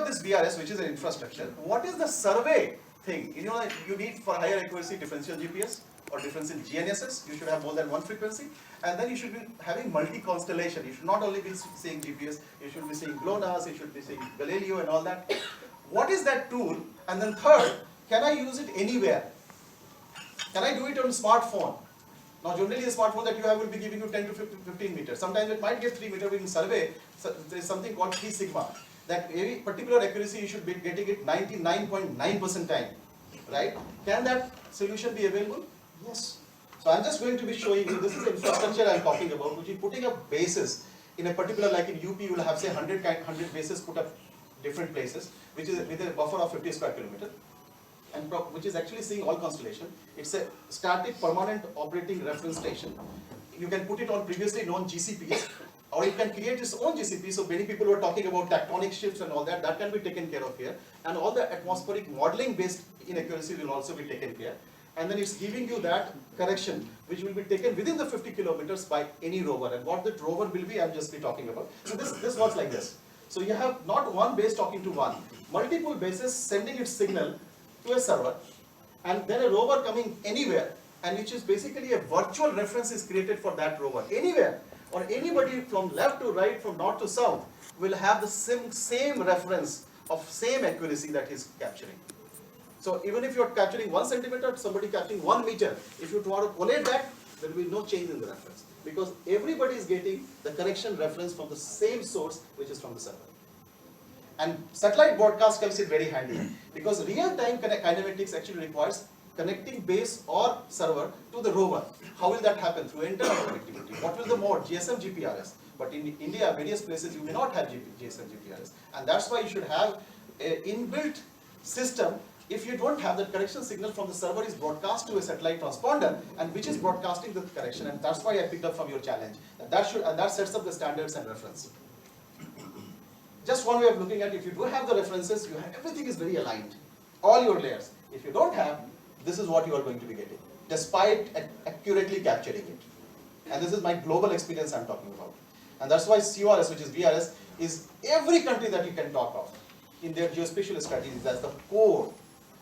this VRS, which is an infrastructure, what is the survey thing? You know, you need for higher accuracy differential GPS or differential GNSS. You should have more than one frequency, and then you should be having multi-constellation. You should not only be seeing GPS, you should be seeing GLONASS, you should be seeing Galileo and all that. What is that tool? And then third, can I use it anywhere? Can I do it on a smartphone? Now generally a smartphone that you have will be giving you 10 to 15 meters. Sometimes it might give 3 meters. In survey, so there is something called 3 sigma. That every particular accuracy you should be getting it 99.9% time. Right? Can that solution be available? Yes. So I'm just going to be showing you, this is the infrastructure I'm talking about, which is putting up bases in a particular, like in UP you will have say 100 bases put up different places, which is with a buffer of 50 square kilometer. And which is actually seeing all constellation. It's a static permanent operating reference station. You can put it on previously known GCPs, or you can create its own GCP. So many people were talking about tectonic shifts and all that. That can be taken care of here. And all the atmospheric modeling based inaccuracy will also be taken care. And then it's giving you that correction, which will be taken within the 50 kilometers by any rover. And what that rover will be, I'll just be talking about. So this works like this. So you have not one base talking to one, multiple bases sending its signal to a server, and then a rover coming anywhere, and which is basically a virtual reference is created for that rover. Anywhere, or anybody from left to right, from north to south, will have the same reference of same accuracy that is capturing. So even if you're capturing 1 centimeter, somebody capturing 1 meter, if you want to collate that, there will be no change in the reference, because everybody is getting the correction reference from the same source, which is from the server. And satellite broadcast comes in very handy, because real-time kinematics actually requires connecting base or server to the rover. How will that happen? Through internal connectivity. What will the mode? GSM, GPRS. But in India, various places you may not have GSM, GPRS. And that's why you should have an inbuilt system. If you don't have, the correction signal from the server is broadcast to a satellite transponder, and which is broadcasting the correction. And that's why I picked up from your challenge. And that sets up the standards and reference. Just one way of looking at it, if you do have the references, everything is very aligned. All your layers. If you don't have, this is what you are going to be getting, despite accurately capturing it. And this is my global experience I'm talking about. And that's why CORS, which is VRS, is every country that you can talk of in their geospatial strategies. That's the core,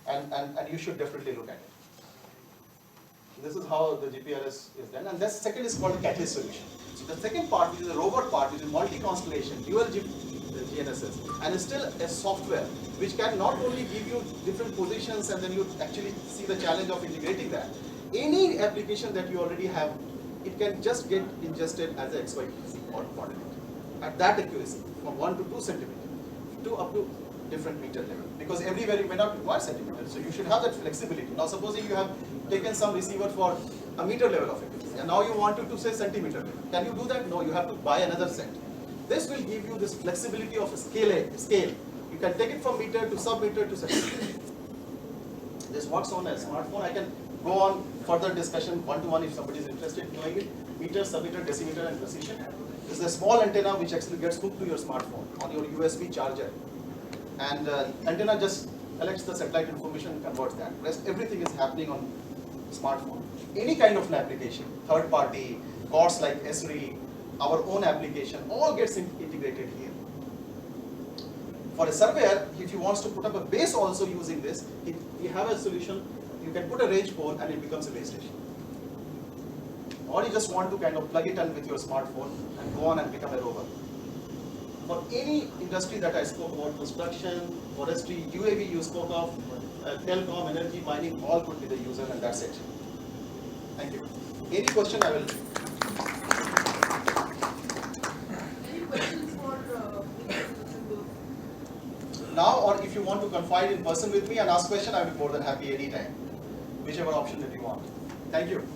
and you should definitely look at it. This is how the GPRS is done. And the second is called the catalyst solution. So the second part, which is the rover part, which is multi-constellation, dual GNSS, and it's still a software which can not only give you different positions, and then you actually see the challenge of integrating that. Any application that you already have, it can just get ingested as a XY coordinate at that accuracy from 1 to 2 centimeter to up to different meter level, because everywhere you may not require centimeter. So you should have that flexibility. Now supposing you have taken some receiver for a meter level of accuracy, and now you want to say centimeter level. Can you do that? No, you have to buy another set. This will give you this flexibility of a scale. You can take it from meter to sub-meter to centimeter. This works on a smartphone. I can go on further discussion one-to-one if somebody is interested in knowing it. Meter, sub-meter, decimeter, and precision. This is a small antenna which actually gets hooked to your smartphone on your USB charger. And antenna just collects the satellite information and converts that. Rest everything is happening on smartphone. Any kind of an application, third party, course like Esri, our own application, all gets integrated here. For a surveyor, if he wants to put up a base also using this, we have a solution. You can put a range pole and it becomes a base station. Or you just want to kind of plug it in with your smartphone and go on and become a rover. For any industry that I spoke about, construction, forestry, UAV you spoke of, telecom, energy, mining, all could be the user, and that's it. Thank you. Any question I will. Any questions for Now, or if you want to confide in person with me and ask question, I will be more than happy anytime. Whichever option that you want. Thank you.